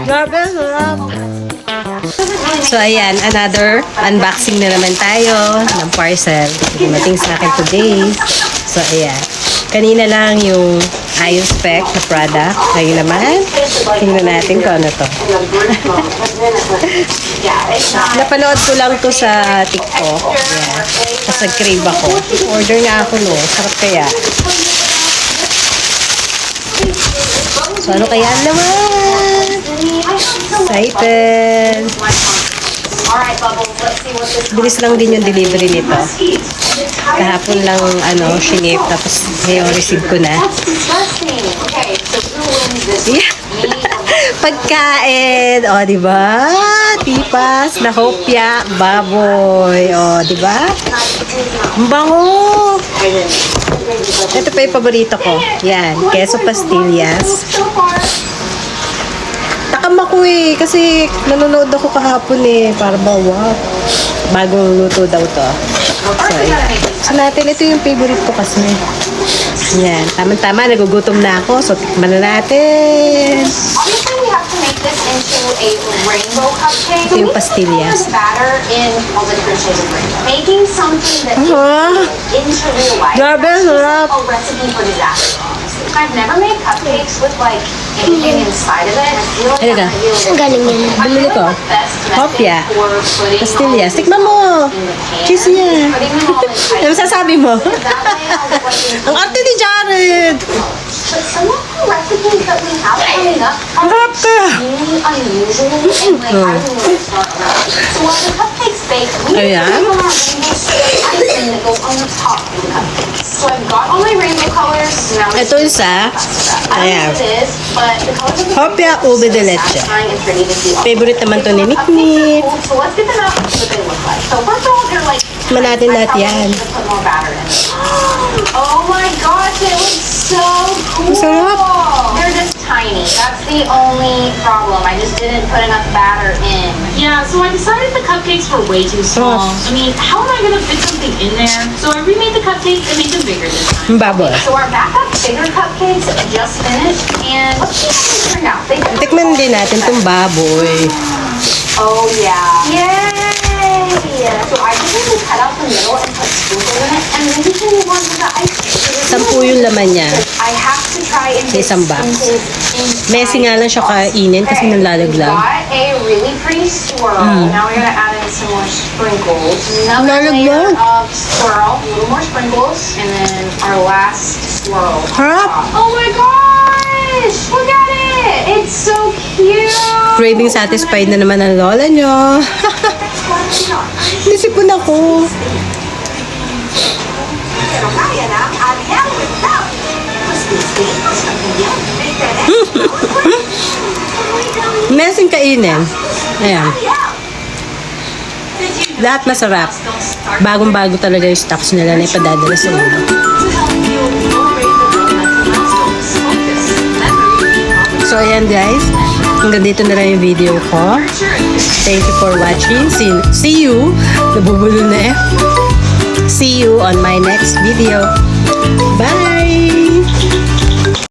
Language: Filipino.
Grabe, sarap. So, ayan, another unboxing na naman tayo ng parcel. Dumating sa akin today. So, ayan. Kanina lang yung ayos spec na product. Ngayon naman, tingnan natin kung ano to. Napanood ko lang to sa TikTok. Ayan. Tapos nag-crave ako. Order nga ako, no. Sarap kaya. So, ano kaya naman? Excited! Bilis lang din yung delivery nito. Kahapon lang, shinip. Tapos, ngayon, receive ko na. Yeah. Pagkain! O, diba? Tipas, na hopya, baboy. O, diba? Ang bango! Ito pa yung paborito ko. Yan, queso pastillas. Takam ako kasi nanonood ako kahapon para bawa. Bagong luto daw to. So, ayan. So, natin, ito yung favorite ko kasi. Yan, tama-tama, nagugutom na ako. So, tikman na natin. Ito yung pastillas. Grabe, sarap. I've never made cupcakes with like anything inside of it. Ano ka? Ang galing yun. Bumili ko. Hopya. Pastillas. Tikman mo. Cheese yan. Ano masasabi mo? Ang arte ni Jared. But some of the recipes that we have coming up Ang harap ka. really unusual and like I really start around. So while the cupcakes bake, we Ayan. have our rainbow icing that goes on the top of the cupcakes. So I've got all my rainbow colors. Now Ito isa. I don't know Ayan. what it is, but the colors of the Hopya ube de leche. satisfying and pretty to see. Favorite naman to ni Nick Nick. So let's get them out and see what they look like. So first of all, they're like Tikman natin lahat I probably yan. need to put more batter in. Oh my gosh, it looks so cool. Sarap. They're just tiny. That's the only problem. I just didn't put enough batter in. Yeah, so I decided the cupcakes were way too small. I mean, how am I gonna fit something in there? So I remade the cupcakes and made them bigger this time. Ang baboy. So our backup bigger cupcakes just finished, and let's see how they turned out. They Tikman din natin itong baboy. Oh yeah. Yay! So I just need to cut out the middle and put sprinkles in it, and then we can move on to the ice cream. 10 yung laman niya. I have to try and Sa isang box. inside Messy nga lang siya kainin kasi Okay, nalalaglag. Got a really pretty swirl. Now we're gonna add in some more sprinkles. Another Nalalaglag. layer of swirl, a little more sprinkles, and then our last swirl. Harap. Oh my gosh! Look at it! It's so cute! Craving satisfied na naman ang lola nyo. Nisipon ako. Messing kainin. Ayan. Lahat masarap. Bagong-bago talaga yung stocks nila na ipadadala sa inyo. So, ayan guys. Hanggang dito na lang yung video ko. Thank you for watching. See you. Nabubulo na eh. See you on my next video. Bye!